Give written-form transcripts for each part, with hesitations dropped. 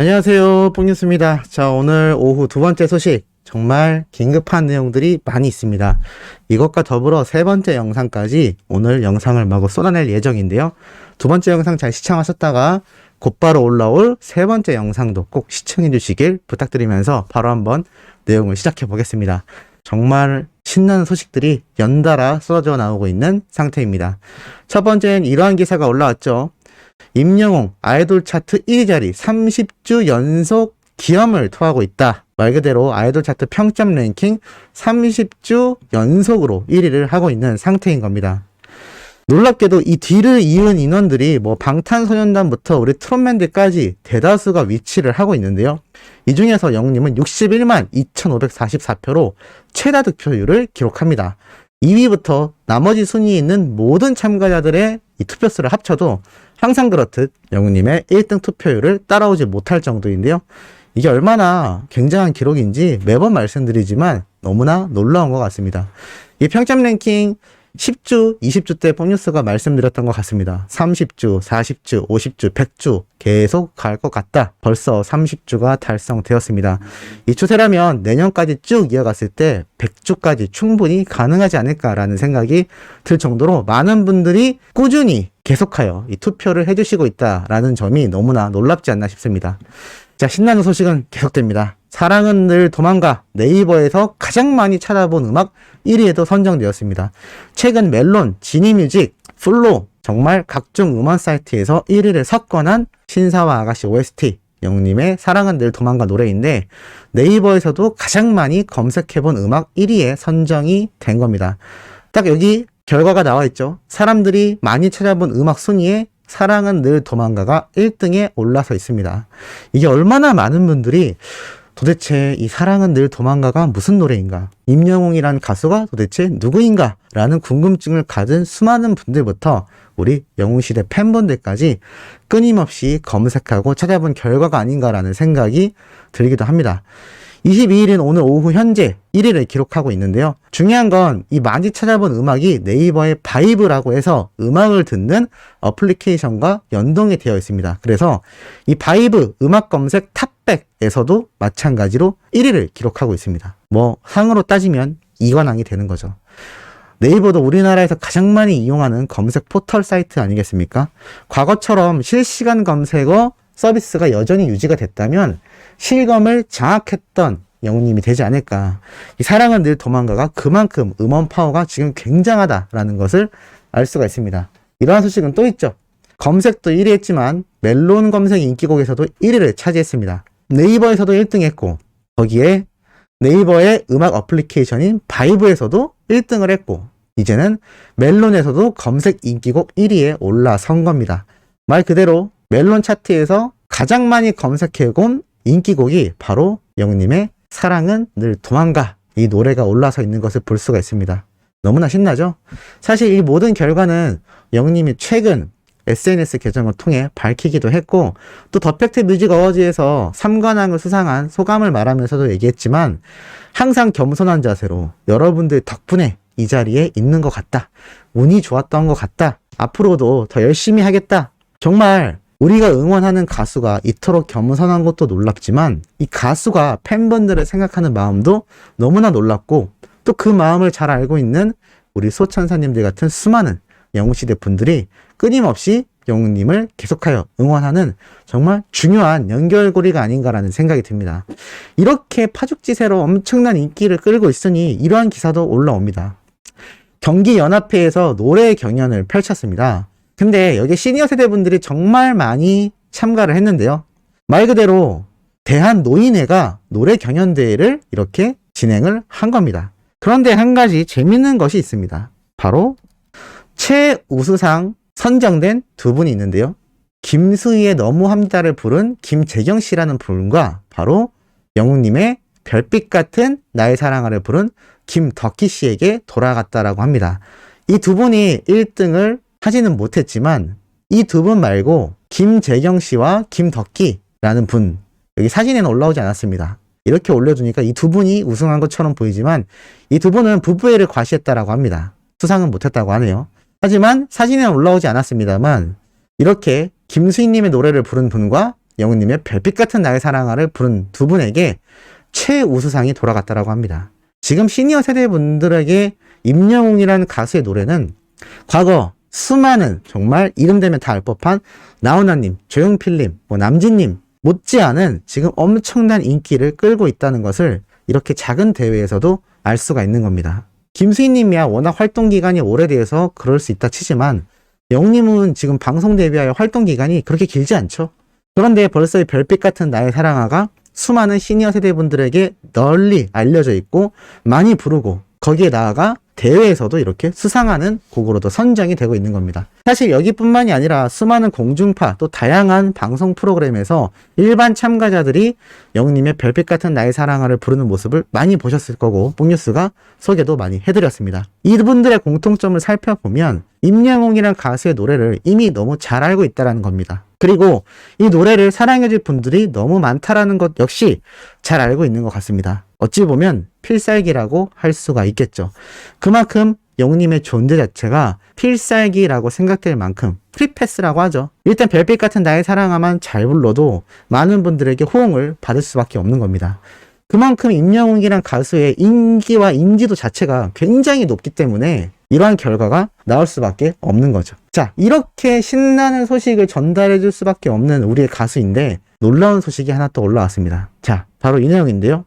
안녕하세요, 뽕뉴스입니다. 자, 오늘 오후 두 번째 소식, 정말 긴급한 내용들이 많이 있습니다. 이것과 더불어 세 번째 영상까지 오늘 영상을 마구 쏟아낼 예정인데요. 두 번째 영상 잘 시청하셨다가 곧바로 올라올 세 번째 영상도 꼭 시청해 주시길 부탁드리면서 바로 한번 내용을 시작해 보겠습니다. 정말 신나는 소식들이 연달아 쏟아져 나오고 있는 상태입니다. 첫 번째는 이러한 기사가 올라왔죠. 임영웅 아이돌 차트 1위 자리 30주 연속 기염을 토하고 있다. 말 그대로 아이돌 차트 평점 랭킹 30주 연속으로 1위를 하고 있는 상태인 겁니다. 놀랍게도 이 뒤를 이은 인원들이 방탄소년단부터 우리 트롯맨들까지 대다수가 위치를 하고 있는데요. 이 중에서 영웅님은 61만 2,544표로 최다 득표율을 기록합니다. 2위부터 나머지 순위에 있는 모든 참가자들의 이 투표수를 합쳐도 항상 그렇듯 영웅님의 1등 투표율을 따라오지 못할 정도인데요. 이게 얼마나 굉장한 기록인지 매번 말씀드리지만 너무나 놀라운 것 같습니다. 이 평점 랭킹 10주, 20주 때 뽕뉴스가 말씀드렸던 것 같습니다. 30주, 40주, 50주, 100주 계속 갈 것 같다. 벌써 30주가 달성되었습니다. 이 추세라면 내년까지 쭉 이어갔을 때 100주까지 충분히 가능하지 않을까라는 생각이 들 정도로 많은 분들이 꾸준히 계속하여 이 투표를 해주시고 있다라는 점이 너무나 놀랍지 않나 싶습니다. 자, 신나는 소식은 계속됩니다. 사랑은 늘 도망가 네이버에서 가장 많이 찾아본 음악 1위에도 선정되었습니다. 최근 멜론, 지니뮤직, 플로 정말 각종 음원 사이트에서 1위를 석권한 신사와 아가씨 OST 영웅님의 사랑은 늘 도망가 노래인데 네이버에서도 가장 많이 검색해본 음악 1위에 선정이 된 겁니다. 딱 여기 결과가 나와 있죠. 사람들이 많이 찾아본 음악 순위에 사랑은 늘 도망가가 1등에 올라서 있습니다. 이게 얼마나 많은 분들이 도대체 이 사랑은 늘 도망가가 무슨 노래인가? 임영웅이란 가수가 도대체 누구인가? 라는 궁금증을 가진 수많은 분들부터 우리 영웅시대 팬분들까지 끊임없이 검색하고 찾아본 결과가 아닌가라는 생각이 들기도 합니다. 22일인 오늘 오후 현재 1위를 기록하고 있는데요. 중요한 건 이 많이 찾아본 음악이 네이버의 바이브라고 해서 음악을 듣는 어플리케이션과 연동이 되어 있습니다. 그래서 이 바이브 음악 검색 탑백에서도 마찬가지로 1위를 기록하고 있습니다. 상으로 따지면 2관왕이 되는 거죠. 네이버도 우리나라에서 가장 많이 이용하는 검색 포털 사이트 아니겠습니까? 과거처럼 실시간 검색어 서비스가 여전히 유지가 됐다면 실검을 장악했던 영웅님이 되지 않을까. 이 사랑은 늘 도망가가 그만큼 음원 파워가 지금 굉장하다라는 것을 알 수가 있습니다. 이러한 소식은 또 있죠. 검색도 1위 했지만 멜론 검색 인기곡에서도 1위를 차지했습니다. 네이버에서도 1등 했고 거기에 네이버의 음악 어플리케이션인 바이브에서도 1등을 했고 이제는 멜론에서도 검색 인기곡 1위에 올라선 겁니다. 말 그대로 멜론 차트에서 가장 많이 검색해온 인기곡이 바로 영웅님의 사랑은 늘 도망가 이 노래가 올라서 있는 것을 볼 수가 있습니다. 너무나 신나죠? 사실 이 모든 결과는 영웅님이 최근 SNS 계정을 통해 밝히기도 했고 또 더 팩트 뮤직 어워즈에서 3관왕을 수상한 소감을 말하면서도 얘기했지만 항상 겸손한 자세로 여러분들 덕분에 이 자리에 있는 것 같다. 운이 좋았던 것 같다. 앞으로도 더 열심히 하겠다. 정말 우리가 응원하는 가수가 이토록 겸손한 것도 놀랍지만 이 가수가 팬분들을 생각하는 마음도 너무나 놀랍고 또 그 마음을 잘 알고 있는 우리 소천사님들 같은 수많은 영웅시대 분들이 끊임없이 영웅님을 계속하여 응원하는 정말 중요한 연결고리가 아닌가라는 생각이 듭니다. 이렇게 파죽지세로 엄청난 인기를 끌고 있으니 이러한 기사도 올라옵니다. 경기연합회에서 노래 경연을 펼쳤습니다. 근데 여기 시니어 세대분들이 정말 많이 참가를 했는데요. 말 그대로 대한노인회가 노래 경연대회를 이렇게 진행을 한 겁니다. 그런데 한 가지 재밌는 것이 있습니다. 바로 최우수상 선정된 두 분이 있는데요. 김수희의 너무합니다를 부른 김재경 씨라는 분과 바로 영웅님의 별빛 같은 나의 사랑아를 부른 김덕희 씨에게 돌아갔다라고 합니다. 이 두 분이 1등을 하지는 못했지만 이 두 분 말고 김재경 씨와 김덕희라는 분 여기 사진에는 올라오지 않았습니다. 이렇게 올려두니까 이 두 분이 우승한 것처럼 보이지만 이 두 분은 부부애를 과시했다라고 합니다. 수상은 못했다고 하네요. 하지만 사진에는 올라오지 않았습니다만 이렇게 김수희님의 노래를 부른 분과 영웅님의 별빛 같은 나의 사랑아를 부른 두 분에게 최우수상이 돌아갔다라고 합니다. 지금 시니어 세대 분들에게 임영웅이라는 가수의 노래는 과거 수많은 정말 이름 되면 다 알 법한 나훈아님, 조용필님, 남진님 못지않은 지금 엄청난 인기를 끌고 있다는 것을 이렇게 작은 대회에서도 알 수가 있는 겁니다. 김수희님이야 워낙 활동 기간이 오래돼서 그럴 수 있다 치지만 영웅님은 지금 방송 데뷔하여 활동 기간이 그렇게 길지 않죠. 그런데 벌써 이 별빛 같은 나의 사랑아가 수많은 시니어 세대분들에게 널리 알려져 있고 많이 부르고 거기에 나아가 대회에서도 이렇게 수상하는 곡으로도 선정이 되고 있는 겁니다. 사실 여기뿐만이 아니라 수많은 공중파 또 다양한 방송 프로그램에서 일반 참가자들이 영웅님의 별빛 같은 나의 사랑아를 부르는 모습을 많이 보셨을 거고 뽕뉴스가 소개도 많이 해드렸습니다. 이분들의 공통점을 살펴보면 임영웅이란 가수의 노래를 이미 너무 잘 알고 있다는 겁니다. 그리고 이 노래를 사랑해줄 분들이 너무 많다라는 것 역시 잘 알고 있는 것 같습니다. 어찌 보면 필살기라고 할 수가 있겠죠. 그만큼 영웅님의 존재 자체가 필살기라고 생각될 만큼 프리패스라고 하죠. 일단 별빛 같은 나의 사랑아만 잘 불러도 많은 분들에게 호응을 받을 수밖에 없는 겁니다. 그만큼 임영웅이란 가수의 인기와 인지도 자체가 굉장히 높기 때문에 이러한 결과가 나올 수밖에 없는 거죠. 자, 이렇게 신나는 소식을 전달해 줄 수밖에 없는 우리의 가수인데 놀라운 소식이 하나 또 올라왔습니다. 자, 바로 이 내용인데요.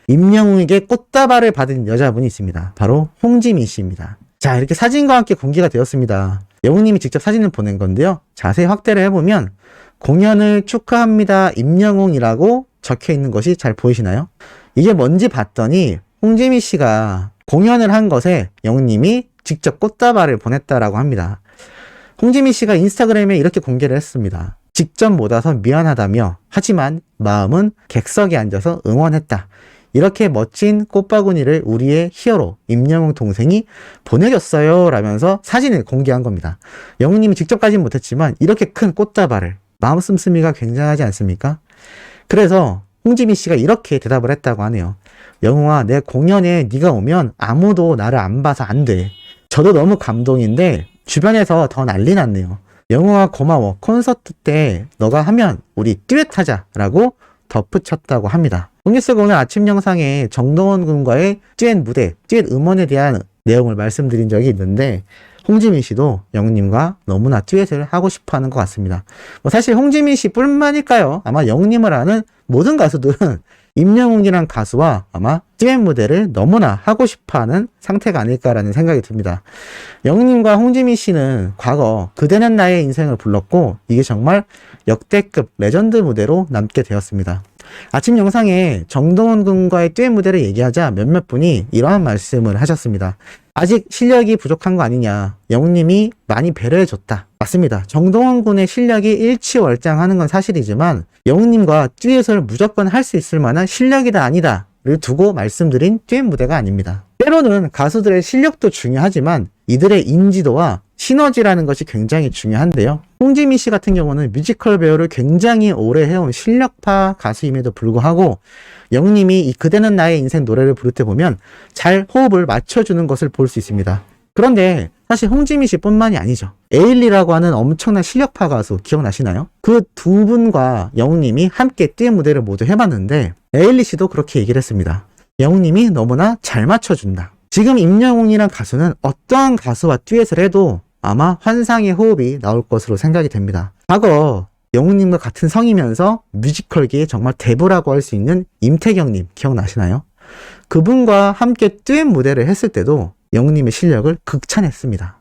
임영웅에게 꽃다발을 받은 여자분이 있습니다. 바로 홍지민 씨입니다. 자, 이렇게 사진과 함께 공개가 되었습니다. 영웅님이 직접 사진을 보낸 건데요. 자세히 확대를 해보면 공연을 축하합니다 임영웅이라고 적혀 있는 것이 잘 보이시나요? 이게 뭔지 봤더니 홍지민 씨가 공연을 한 것에 영웅님이 직접 꽃다발을 보냈다라고 합니다. 홍지민 씨가 인스타그램에 이렇게 공개를 했습니다. 직접 못 와서 미안하다며 하지만 마음은 객석에 앉아서 응원했다. 이렇게 멋진 꽃바구니를 우리의 히어로 임영웅 동생이 보내줬어요 라면서 사진을 공개한 겁니다. 영웅님이 직접 가진 못했지만 이렇게 큰 꽃다발을 마음 씀씀이가 굉장하지 않습니까? 그래서 홍지민 씨가 이렇게 대답을 했다고 하네요. 영웅아, 내 공연에 네가 오면 아무도 나를 안 봐서 안 돼. 저도 너무 감동인데 주변에서 더 난리 났네요. 영웅아 고마워. 콘서트 때 너가 하면 우리 듀엣하자 라고 덧붙였다고 합니다. 뽕뉴스가 오늘 아침 영상에 정동원 군과의 듀엣 무대, 듀엣 음원에 대한 내용을 말씀드린 적이 있는데 홍지민 씨도 영웅님과 너무나 듀엣을 하고 싶어 하는 것 같습니다. 사실 홍지민 씨 뿐만일까요? 아마 영웅님을 아는 모든 가수들은 임영웅이란 가수와 아마 듀엣 무대를 너무나 하고 싶어하는 상태가 아닐까라는 생각이 듭니다. 영웅님과 홍지민 씨는 과거 그대는 나의 인생을 불렀고 이게 정말 역대급 레전드 무대로 남게 되었습니다. 아침 영상에 정동원 군과의 듀엣 무대를 얘기하자 몇몇 분이 이러한 말씀을 하셨습니다. 아직 실력이 부족한 거 아니냐. 영웅님이 많이 배려해줬다. 맞습니다. 정동원 군의 실력이 일치월장하는 건 사실이지만 영웅님과 듀엣을 무조건 할 수 있을 만한 실력이다 아니다를 두고 말씀드린 듀엣 무대가 아닙니다. 때로는 가수들의 실력도 중요하지만 이들의 인지도와 시너지라는 것이 굉장히 중요한데요. 홍지민 씨 같은 경우는 뮤지컬 배우를 굉장히 오래 해온 실력파 가수임에도 불구하고 영웅님이 이 그대는 나의 인생 노래를 부를 때 보면 잘 호흡을 맞춰주는 것을 볼 수 있습니다. 그런데 사실 홍지민 씨 뿐만이 아니죠. 에일리라고 하는 엄청난 실력파 가수 기억나시나요? 그 두 분과 영웅님이 함께 듀엣 무대를 모두 해봤는데 에일리 씨도 그렇게 얘기를 했습니다. 영웅님이 너무나 잘 맞춰준다. 지금 임영웅이란 가수는 어떠한 가수와 듀엣을 해도 아마 환상의 호흡이 나올 것으로 생각이 됩니다. 과거 영웅님과 같은 성이면서 뮤지컬계의 정말 대부라고 할 수 있는 임태경님 기억나시나요? 그분과 함께 듀엣 무대를 했을 때도 영웅님의 실력을 극찬했습니다.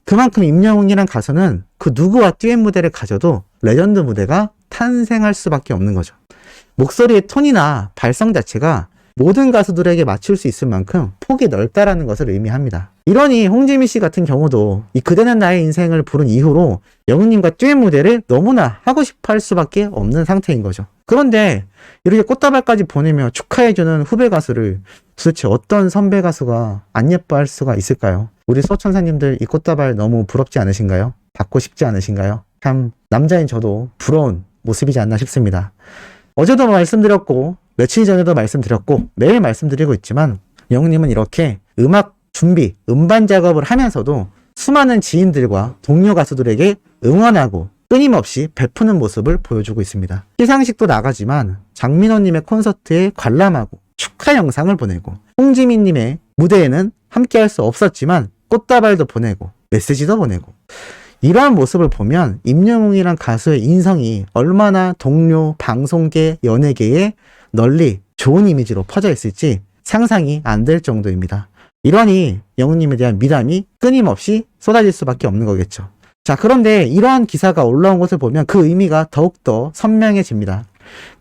그만큼 임영웅이란 가수는 그 누구와 듀엣 무대를 가져도 레전드 무대가 탄생할 수밖에 없는 거죠. 목소리의 톤이나 발성 자체가 모든 가수들에게 맞출 수 있을 만큼 폭이 넓다라는 것을 의미합니다. 이러니 홍지민 씨 같은 경우도 이 그대는 나의 인생을 부른 이후로 영웅님과 듀엣 무대를 너무나 하고 싶어 할 수밖에 없는 상태인 거죠. 그런데 이렇게 꽃다발까지 보내며 축하해주는 후배 가수를 도대체 어떤 선배 가수가 안 예뻐할 수가 있을까요? 우리 수호천사님들 이 꽃다발 너무 부럽지 않으신가요? 받고 싶지 않으신가요? 참 남자인 저도 부러운 모습이지 않나 싶습니다. 어제도 말씀드렸고 며칠 전에도 말씀드렸고 매일 말씀드리고 있지만 영웅님은 이렇게 음악 준비, 음반 작업을 하면서도 수많은 지인들과 동료 가수들에게 응원하고 끊임없이 베푸는 모습을 보여주고 있습니다. 시상식도 나가지만 장민호님의 콘서트에 관람하고 축하 영상을 보내고, 홍지민님의 무대에는 함께할 수 없었지만 꽃다발도 보내고 메시지도 보내고, 이러한 모습을 보면 임영웅이란 가수의 인성이 얼마나 동료, 방송계, 연예계에 널리 좋은 이미지로 퍼져 있을지 상상이 안 될 정도입니다. 이러니 영웅님에 대한 미담이 끊임없이 쏟아질 수밖에 없는 거겠죠. 자, 그런데 이러한 기사가 올라온 것을 보면 그 의미가 더욱더 선명해집니다.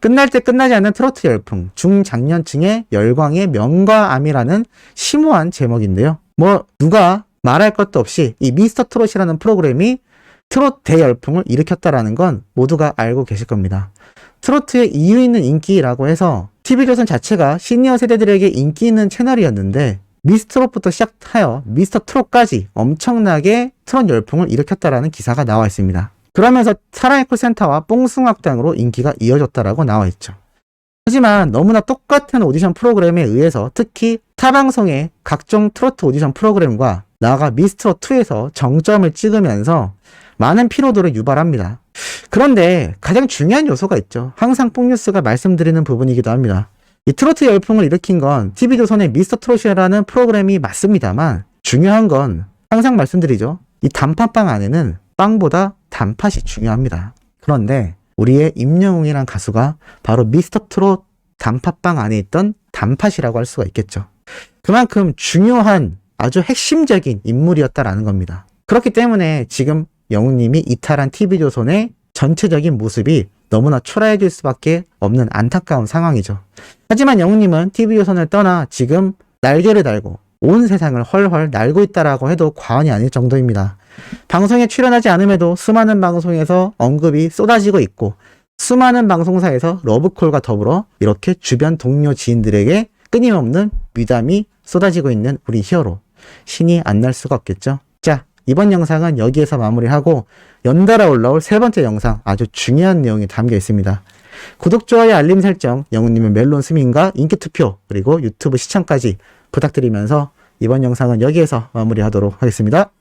끝날 때 끝나지 않는 트로트 열풍, 중장년층의 열광의 명과 암이라는 심오한 제목인데요. 누가 말할 것도 없이 이 미스터 트롯이라는 프로그램이 트롯 대열풍을 일으켰다라는 건 모두가 알고 계실 겁니다. 트로트의 이유 있는 인기라고 해서 TV조선 자체가 시니어 세대들에게 인기 있는 채널이었는데, 미스트롯부터 시작하여 미스터 트롯까지 엄청나게 트롯 열풍을 일으켰다라는 기사가 나와 있습니다. 그러면서 사랑의 콜센터와 뽕숭악당으로 인기가 이어졌다라고 나와 있죠. 하지만 너무나 똑같은 오디션 프로그램에 의해서 특히 타방송의 각종 트로트 오디션 프로그램과 나아가 미스트롯2에서 정점을 찍으면서 많은 피로도를 유발합니다. 그런데 가장 중요한 요소가 있죠. 항상 뽕뉴스가 말씀드리는 부분이기도 합니다. 이 트로트 열풍을 일으킨 건 TV조선의 미스터 트롯이라는 프로그램이 맞습니다만, 중요한 건 항상 말씀드리죠. 이 단팥빵 안에는 빵보다 단팥이 중요합니다. 그런데 우리의 임영웅이란 가수가 바로 미스터 트롯 단팥빵 안에 있던 단팥이라고 할 수가 있겠죠. 그만큼 중요한 아주 핵심적인 인물이었다라는 겁니다. 그렇기 때문에 지금 영웅님이 이탈한 TV조선의 전체적인 모습이 너무나 초라해질 수밖에 없는 안타까운 상황이죠. 하지만 영웅님은 TV조선을 떠나 지금 날개를 달고 온 세상을 헐헐 날고 있다라고 해도 과언이 아닐 정도입니다. 방송에 출연하지 않음에도 수많은 방송에서 언급이 쏟아지고 있고, 수많은 방송사에서 러브콜과 더불어 이렇게 주변 동료 지인들에게 끊임없는 미담이 쏟아지고 있는 우리 히어로, 신이 안 날 수가 없겠죠. 자, 이번 영상은 여기에서 마무리하고 연달아 올라올 세 번째 영상, 아주 중요한 내용이 담겨 있습니다. 구독, 좋아요, 알림 설정, 영웅님의 멜론 스밍과 인기투표, 그리고 유튜브 시청까지 부탁드리면서 이번 영상은 여기에서 마무리하도록 하겠습니다.